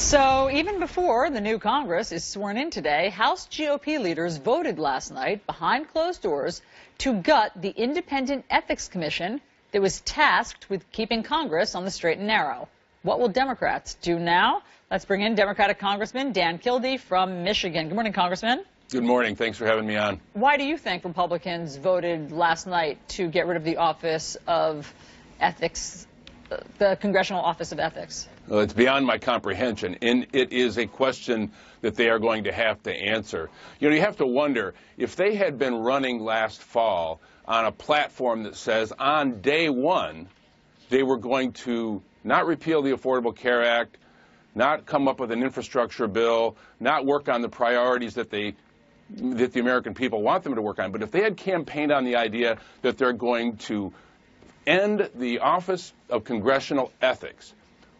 So even before the new Congress is sworn in today, House GOP leaders voted last night behind closed doors to gut the independent ethics commission that was tasked with keeping Congress on the straight and narrow. What will Democrats do now? Let's bring in Democratic Congressman Dan Kildee from Michigan. Good morning, Congressman. Good morning. Thanks for having me on. Why do you think Republicans voted last night to get rid of the Office of Ethics, the Congressional Office of Ethics? Well, it's beyond my comprehension, and it is a question that they are going to have to answer. You know, you have to wonder, if they had been running last fall on a platform that says on day one they were going to not repeal the Affordable Care Act, not come up with an infrastructure bill, not work on the priorities that the American people want them to work on, but if they had campaigned on the idea that they're going to end the Office of Congressional Ethics,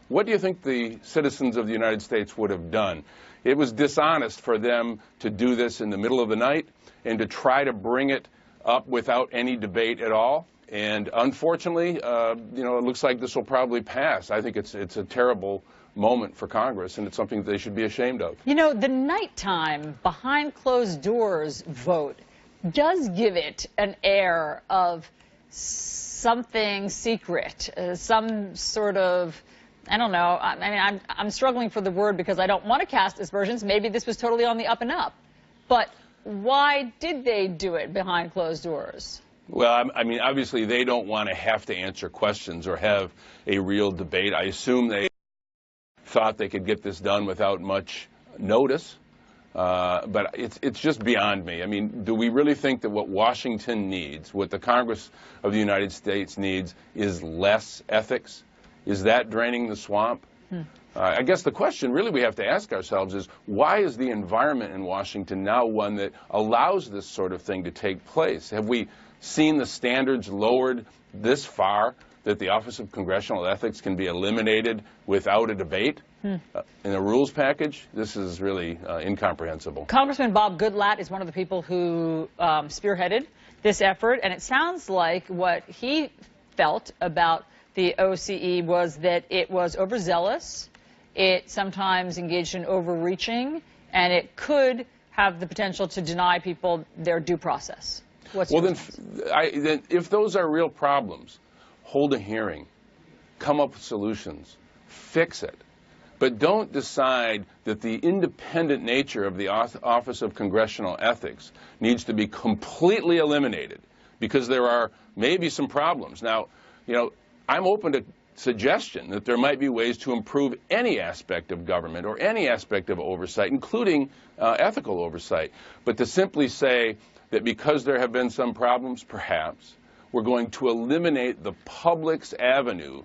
what do you think the citizens of the United States would have done? It was dishonest for them to do this in the middle of the night and to try to bring it up without any debate at all. And unfortunately, you know, it looks like this will probably pass. I think it's a terrible moment for Congress, and it's something that they should be ashamed of. You know, the nighttime, behind closed doors vote does give it an air of something secret, some sort of, I don't know. I mean, I'm struggling for the word because I don't want to cast aspersions. Maybe this was totally on the up and up. But why did they do it behind closed doors? Well, I mean, obviously they don't want to have to answer questions or have a real debate. I assume they thought they could get this done without much notice. But it's just beyond me. I mean, do we really think that what Washington needs, what the Congress of the United States needs, is less ethics? Is that draining the swamp? I guess the question really we have to ask ourselves is, why is the environment in Washington now one that allows this sort of thing to take place? Have we seen the standards lowered this far that the Office of Congressional Ethics can be eliminated without a debate in a rules package? This is really incomprehensible. Congressman Bob Goodlatte is one of the people who spearheaded this effort, and it sounds like what he felt about the OCE was that it was overzealous, it sometimes engaged in overreaching, and it could have the potential to deny people their due process. Well, then if those are real problems, hold a hearing, come up with solutions, fix it. But don't decide that the independent nature of the Office of Congressional Ethics needs to be completely eliminated because there are maybe some problems. Now, you know, I'm open to suggestion that there might be ways to improve any aspect of government or any aspect of oversight, including ethical oversight. But to simply say that because there have been some problems, perhaps, we're going to eliminate the public's avenue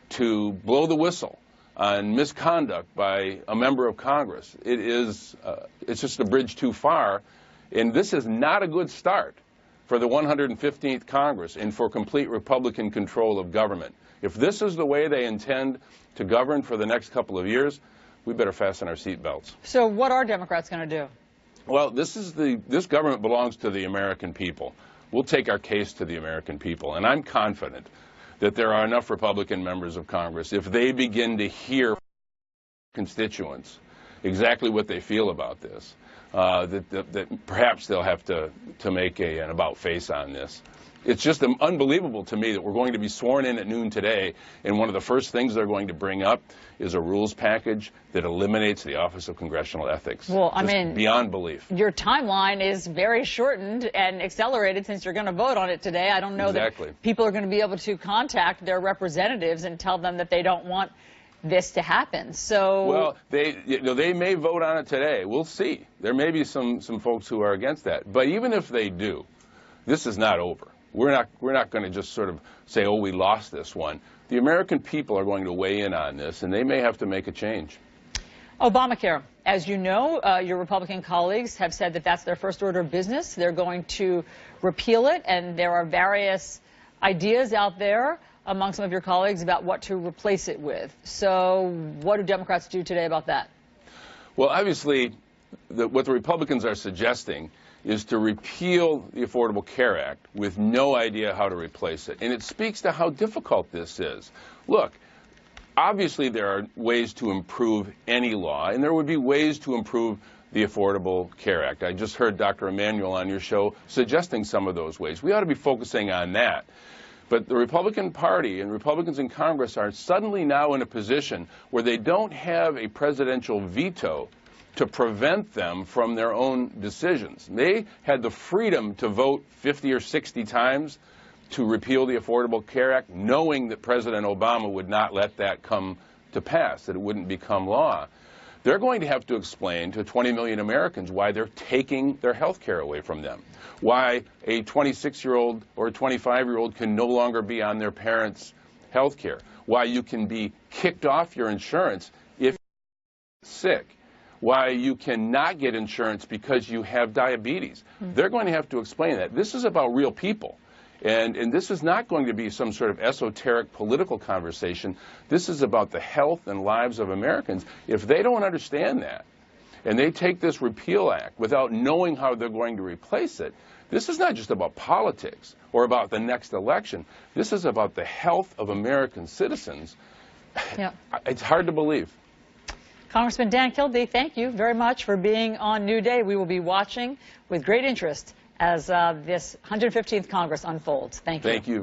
to blow the whistle on misconduct by a member of Congress. It's just a bridge too far, and this is not a good start for the 115th Congress and for complete Republican control of government. If this is the way they intend to govern for the next couple of years, we better fasten our seatbelts. So what are Democrats going to do? Well, this government belongs to the American people. We'll take our case to the American people, and I'm confident that there are enough Republican members of Congress, if they begin to hear constituents exactly what they feel about this, that perhaps they'll have to make an about-face on this. It's just unbelievable to me that we're going to be sworn in at noon today, and one of the first things they're going to bring up is a rules package that eliminates the Office of Congressional Ethics. Well, I mean, beyond belief. Your timeline is very shortened and accelerated since you're going to vote on it today. I don't know that people are going to be able to contact their representatives and tell them that they don't want this to happen. So, well, they may vote on it today. We'll see. There may be some folks who are against that. But even if they do, this is not over. We're not going to just sort of say, oh, we lost this one. The American people are going to weigh in on this, and they may have to make a change. Obamacare. As you know, your Republican colleagues have said that that's their first order of business. They're going to repeal it, and there are various ideas out there among some of your colleagues about what to replace it with. So what do Democrats do today about that? Well, obviously, what the Republicans are suggesting is to repeal the Affordable Care Act with no idea how to replace it. And it speaks to how difficult this is. Look, Obviously, there are ways to improve any law, and there would be ways to improve the Affordable Care Act. I just heard Dr. Emanuel on your show suggesting some of those ways. We ought to be focusing on that. But the Republican Party and Republicans in Congress are suddenly now in a position where they don't have a presidential veto to prevent them from their own decisions. They had the freedom to vote 50 or 60 times to repeal the Affordable Care Act, knowing that President Obama would not let that come to pass, that it wouldn't become law. They're going to have to explain to 20 million Americans why they're taking their health care away from them, why a 26-year-old or a 25-year-old can no longer be on their parents' health care, why you can be kicked off your insurance if you're sick, why you cannot get insurance because you have diabetes. They're going to have to explain that. This is about real people. And this is not going to be some sort of esoteric political conversation. This is about the health and lives of Americans. If they don't understand that, and they take this repeal act without knowing how they're going to replace it, this is not just about politics or about the next election. This is about the health of American citizens. Yeah. It's hard to believe. Congressman Dan Kildee, thank you very much for being on New Day. We will be watching with great interest as this 115th Congress unfolds. Thank you. Thank you.